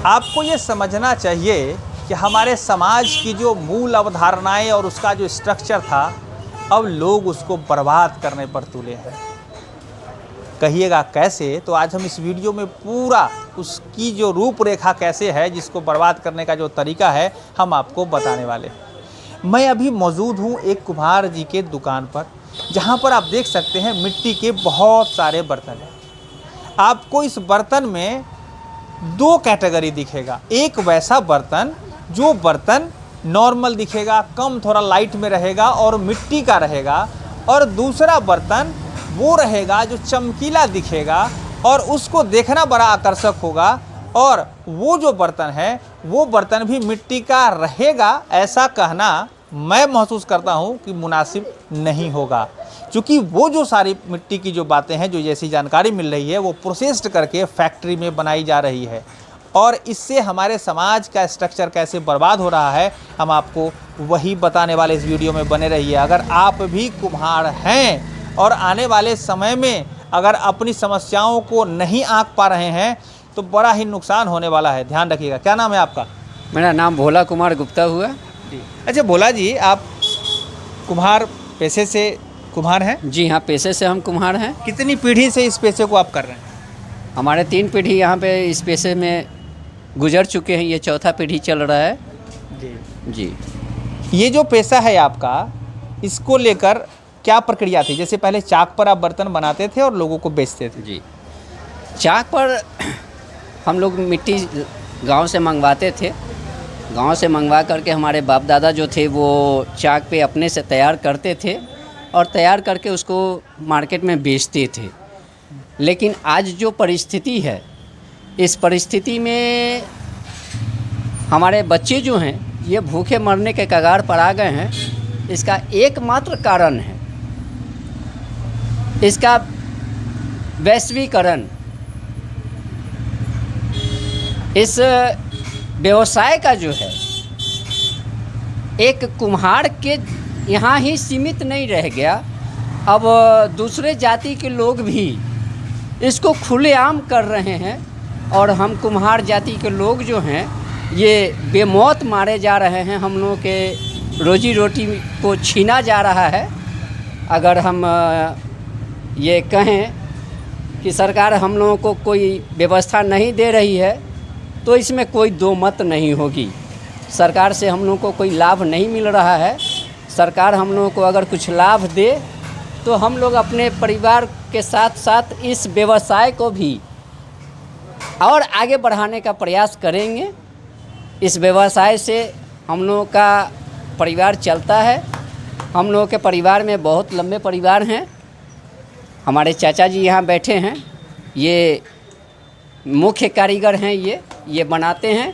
आपको ये समझना चाहिए कि हमारे समाज की जो मूल अवधारणाएं और उसका जो स्ट्रक्चर था, अब लोग उसको बर्बाद करने पर तुले हैं। कहिएगा कैसे? तो आज हम इस वीडियो में पूरा उसकी जो रूपरेखा कैसे है, जिसको बर्बाद करने का जो तरीका है, हम आपको बताने वाले हैं। मैं अभी मौजूद हूँ एक कुम्हार जी के दुकान पर, जहाँ पर आप देख सकते हैं मिट्टी के बहुत सारे बर्तन हैं। आपको इस बर्तन में दो कैटेगरी दिखेगा। एक वैसा बर्तन जो बर्तन नॉर्मल दिखेगा, कम थोड़ा लाइट में रहेगा और मिट्टी का रहेगा, और दूसरा बर्तन वो रहेगा जो चमकीला दिखेगा और उसको देखना बड़ा आकर्षक होगा, और वो जो बर्तन है वो बर्तन भी मिट्टी का रहेगा। ऐसा कहना मैं महसूस करता हूँ कि मुनासिब नहीं होगा, क्योंकि वो जो सारी मिट्टी की जो बातें हैं, जो जैसी जानकारी मिल रही है, वो प्रोसेस्ड करके फैक्ट्री में बनाई जा रही है, और इससे हमारे समाज का स्ट्रक्चर कैसे बर्बाद हो रहा है, हम आपको वही बताने वाले इस वीडियो में बने रहिए। अगर आप भी कुम्हार हैं और आने वाले समय में अगर अपनी समस्याओं को नहीं आंक पा रहे हैं, तो बड़ा ही नुकसान होने वाला है। ध्यान रखिएगा। क्या नाम है आपका? मेरा नाम भोला कुमार गुप्ता हुआ जी। अच्छा भोला जी, आप कुम्हार पेशे से कुम्हार हैं? जी हाँ, पेशे से हम कुम्हार हैं। कितनी पीढ़ी से इस पेशे को आप कर रहे हैं? हमारे 3 पीढ़ी यहाँ पे इस पेशे में गुजर चुके हैं, ये चौथा पीढ़ी चल रहा है। जी। ये जो पेशा है आपका, इसको लेकर क्या प्रक्रिया थी? जैसे पहले चाक पर आप बर्तन बनाते थे और लोगों को बेचते थे। जी, चाक पर हम लोग मिट्टी गांव से मंगवाते थे। गांव से मंगवा करके हमारे बाप दादा जो थे वो चाक पे अपने से तैयार करते थे और तैयार करके उसको मार्केट में बेचते थे। लेकिन आज जो परिस्थिति है, इस परिस्थिति में हमारे बच्चे जो हैं ये भूखे मरने के कगार पर आ गए हैं। इसका एकमात्र कारण है इसका वैश्वीकरण। इस व्यवसाय का जो है एक कुम्हार के यहाँ ही सीमित नहीं रह गया, अब दूसरे जाति के लोग भी इसको खुलेआम कर रहे हैं, और हम कुम्हार जाति के लोग जो हैं ये बेमौत मारे जा रहे हैं। हम लोगों के रोजी रोटी को छीना जा रहा है। अगर हम ये कहें कि सरकार हम लोगों को कोई व्यवस्था नहीं दे रही है, तो इसमें कोई दो मत नहीं होगी। सरकार से हम लोगों को कोई लाभ नहीं मिल रहा है। सरकार हम लोगों को अगर कुछ लाभ दे तो हम लोग अपने परिवार के साथ साथ इस व्यवसाय को भी और आगे बढ़ाने का प्रयास करेंगे। इस व्यवसाय से हम लोगों का परिवार चलता है। हम लोगों के परिवार में बहुत लंबे परिवार हैं। हमारे चाचा जी यहाँ बैठे हैं, ये मुख्य कारीगर हैं, ये बनाते हैं।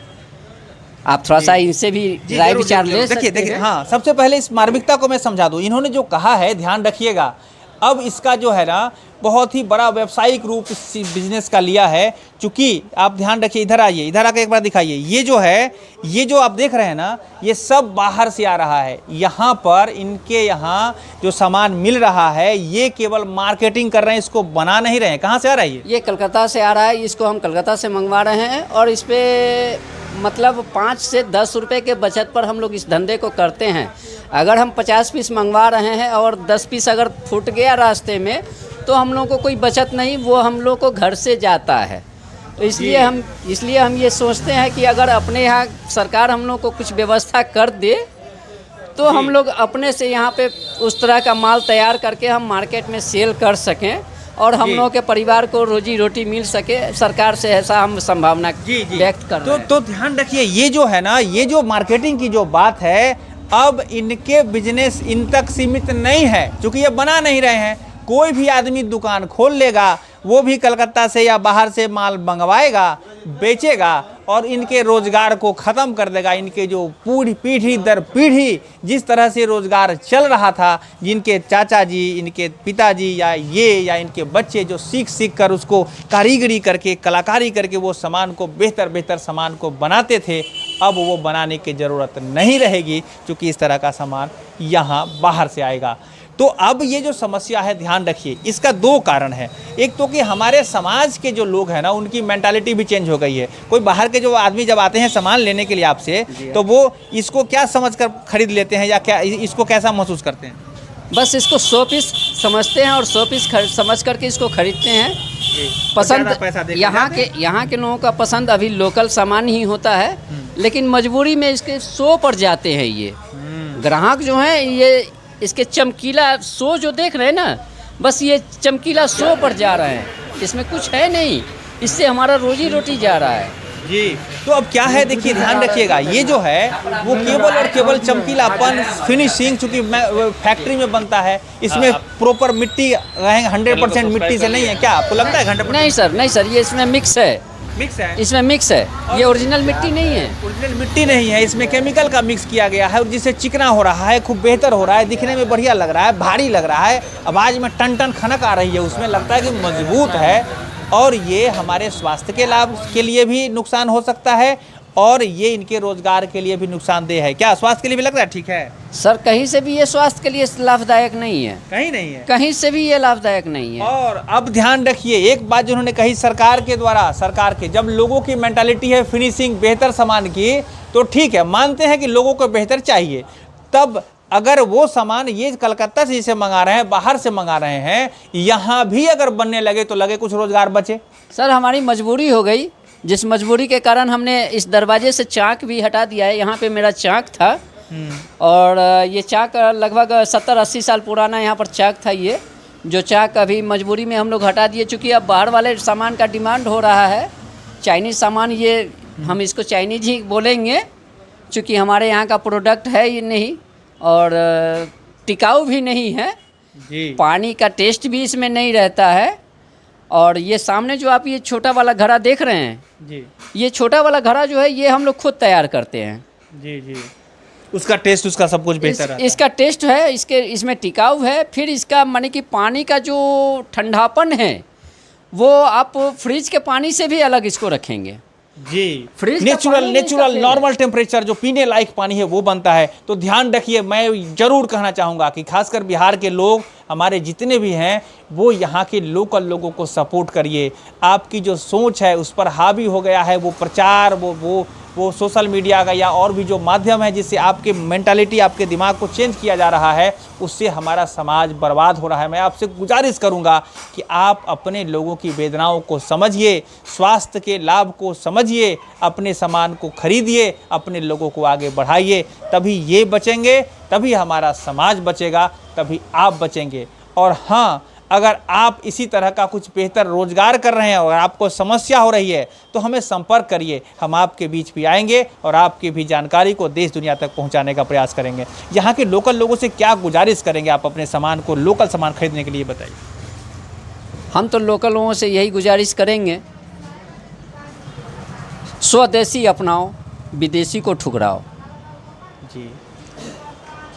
आप थोड़ा सा इनसे भी राय विचार ले सकते हैं। देखिए, हाँ, सबसे पहले इस मार्मिकता को मैं समझा दूँ। इन्होंने जो कहा है, ध्यान रखिएगा, अब इसका जो है ना बहुत ही बड़ा व्यावसायिक रूप इस बिजनेस का लिया है। चूँकि आप ध्यान रखिए, इधर आइए, इधर आकर एक बार दिखाइए। ये जो है, ये जो आप देख रहे हैं ना, ये सब बाहर से आ रहा है। यहाँ पर इनके यहाँ जो सामान मिल रहा है, ये केवल मार्केटिंग कर रहे हैं, इसको बना नहीं रहे हैं। कहाँ से आ रहा है ये कलकत्ता से आ रहा है। इसको हम कलकत्ता से मंगवा रहे हैं, और इस पर मतलब 5 से 10 रुपये के बचत पर हम लोग इस धंधे को करते हैं। अगर हम 50 पीस मंगवा रहे हैं और 10 पीस अगर फूट गया रास्ते में, तो हम लोग को कोई बचत नहीं, वो हम लोग को घर से जाता है। तो इसलिए हम ये सोचते हैं कि अगर अपने यहाँ सरकार हम लोग को कुछ व्यवस्था कर दे, तो हम लोग अपने से यहाँ पे उस तरह का माल तैयार करके हम मार्केट में सेल कर सकें, और हम लोगों के परिवार को रोजी रोटी मिल सके। सरकार से ऐसा हम संभावना व्यक्त कर रहे हैं। तो ध्यान रखिए, ये जो है ना, ये जो मार्केटिंग की जो बात है, अब इनके बिजनेस इन तक सीमित नहीं है, क्योंकि ये बना नहीं रहे हैं। कोई भी आदमी दुकान खोल लेगा, वो भी कलकत्ता से या बाहर से माल मंगवाएगा, बेचेगा, और इनके रोज़गार को ख़त्म कर देगा। इनके जो पूरी पीढ़ी दर पीढ़ी जिस तरह से रोज़गार चल रहा था, जिनके चाचा जी, इनके पिताजी या इनके बच्चे जो सीख कर उसको कारीगरी करके, कलाकारी करके वो सामान को बेहतर सामान को बनाते थे, अब वो बनाने की ज़रूरत नहीं रहेगी, क्योंकि इस तरह का सामान यहाँ बाहर से आएगा। तो अब ये जो समस्या है, ध्यान रखिए, इसका दो कारण है। एक तो कि हमारे समाज के जो लोग हैं ना, उनकी मेंटालिटी भी चेंज हो गई है। कोई बाहर के जो आदमी जब आते हैं सामान लेने के लिए आपसे, तो वो इसको क्या समझकर खरीद लेते हैं, या क्या इसको कैसा महसूस करते हैं? बस इसको 100 पीस समझते हैं और 100 पीस समझ करके इसको खरीदते हैं। पसंद यहाँ के लोगों का पसंद अभी लोकल सामान ही होता है, लेकिन मजबूरी में इसके 100 पर जाते हैं। ये ग्राहक जो हैं, ये इसके चमकीला 100 जो देख रहे हैं ना, बस ये चमकीला 100 पर जा रहे हैं, इसमें कुछ है नहीं, इससे हमारा रोजी रोटी जा रहा है जी। तो अब क्या है, देखिए ध्यान रखिएगा, ये जो है वो केवल और केवल चमकीलापन, फिनिशिंग, चूंकि फैक्ट्री में बनता है, इसमें प्रॉपर मिट्टी रहेंगे, 100% मिट्टी से नहीं है। क्या आपको लगता है 100%? नहीं सर, ये इसमें मिक्स है, इसमें मिक्स है, ये ओरिजिनल मिट्टी नहीं है। ओरिजिनल मिट्टी नहीं है, इसमें केमिकल का मिक्स किया गया है, और जिससे चिकना हो रहा है, खूब बेहतर हो रहा है, दिखने में बढ़िया लग रहा है, भारी लग रहा है, आवाज़ में टन टन खनक आ रही है, उसमें लगता है कि मजबूत है। और ये हमारे स्वास्थ्य के लाभ के लिए भी नुकसान हो सकता है, और ये इनके रोजगार के लिए भी नुकसानदेह है। क्या स्वास्थ्य के लिए भी लगता है ठीक है? सर, कहीं से भी ये स्वास्थ्य के लिए लाभदायक नहीं है, कहीं नहीं है, कहीं से भी ये लाभदायक नहीं है। और अब ध्यान रखिए, एक बात जो उन्होंने कही सरकार के द्वारा, सरकार के जब लोगों की मेंटालिटी है फिनिशिंग, बेहतर सामान की, तो ठीक है, मानते हैं कि लोगों को बेहतर चाहिए। तब अगर वो सामान ये कलकत्ता से जिसे मंगा रहे हैं, बाहर से मंगा रहे हैं, यहाँ भी अगर बनने लगे तो लगे कुछ रोजगार बचे। सर, हमारी मजबूरी हो गई, जिस मजबूरी के कारण हमने इस दरवाजे से चाक भी हटा दिया है। यहाँ पे मेरा चाक था, और ये चाक लगभग 70-80 साल पुराना यहाँ पर चाक था। ये जो चाक अभी मजबूरी में हम लोग हटा दिए, चूँकि अब बाहर वाले सामान का डिमांड हो रहा है, चाइनीज़ सामान, ये हम इसको चाइनीज ही बोलेंगे, चूँकि हमारे यहाँ का प्रोडक्ट है ये नहीं, और टिकाऊ भी नहीं है जी। पानी का टेस्ट भी इसमें नहीं रहता है। और ये सामने जो आप ये छोटा वाला घड़ा देख रहे हैं जी, ये छोटा वाला घड़ा जो है, ये हम लोग खुद तैयार करते हैं जी जी। उसका टेस्ट, उसका सब कुछ बेहतर है। इसका टेस्ट है, इसमें टिकाऊ है, फिर इसका माने कि पानी का जो ठंडापन है, वो आप फ्रिज के पानी से भी अलग इसको रखेंगे जी। नेचुरल नॉर्मल टेम्परेचर जो पीने लायक पानी है वो बनता है। तो ध्यान रखिए, मैं जरूर कहना चाहूँगा कि खासकर बिहार के लोग, हमारे जितने भी हैं, वो यहाँ के लोकल लोगों को सपोर्ट करिए। आपकी जो सोच है उस पर हावी हो गया है वो प्रचार, वो सोशल मीडिया का या और भी जो माध्यम है जिससे आपके मेंटालिटी, आपके दिमाग को चेंज किया जा रहा है, उससे हमारा समाज बर्बाद हो रहा है। मैं आपसे गुजारिश करूंगा कि आप अपने लोगों की वेदनाओं को समझिए, स्वास्थ्य के लाभ को समझिए, अपने सामान को खरीदिए, अपने लोगों को आगे बढ़ाइए, तभी ये बचेंगे, तभी हमारा समाज बचेगा, तभी आप बचेंगे। और हाँ, अगर आप इसी तरह का कुछ बेहतर रोजगार कर रहे हैं और आपको समस्या हो रही है, तो हमें संपर्क करिए, हम आपके बीच भी आएंगे और आपकी भी जानकारी को देश दुनिया तक पहुंचाने का प्रयास करेंगे। यहाँ के लोकल लोगों से क्या गुजारिश करेंगे आप अपने सामान को, लोकल सामान खरीदने के लिए बताइए। हम तो लोकल लोगों से यही गुजारिश करेंगे, स्वदेशी अपनाओ, विदेशी को ठुकराओ जी।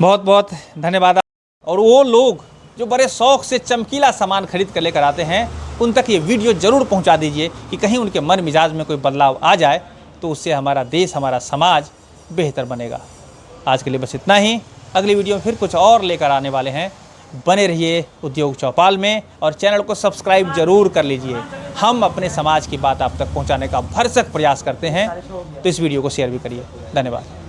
बहुत बहुत धन्यवाद। और वो लोग जो बड़े शौक़ से चमकीला सामान खरीद कर लेकर आते हैं, उन तक ये वीडियो ज़रूर पहुंचा दीजिए कि कहीं उनके मन मिजाज में कोई बदलाव आ जाए, तो उससे हमारा देश, हमारा समाज बेहतर बनेगा। आज के लिए बस इतना ही। अगली वीडियो में फिर कुछ और लेकर आने वाले हैं। बने रहिए उद्योग चौपाल में और चैनल को सब्सक्राइब जरूर कर लीजिए। हम अपने समाज की बात आप तक पहुँचाने का भरसक प्रयास करते हैं, तो इस वीडियो को शेयर भी करिए। धन्यवाद।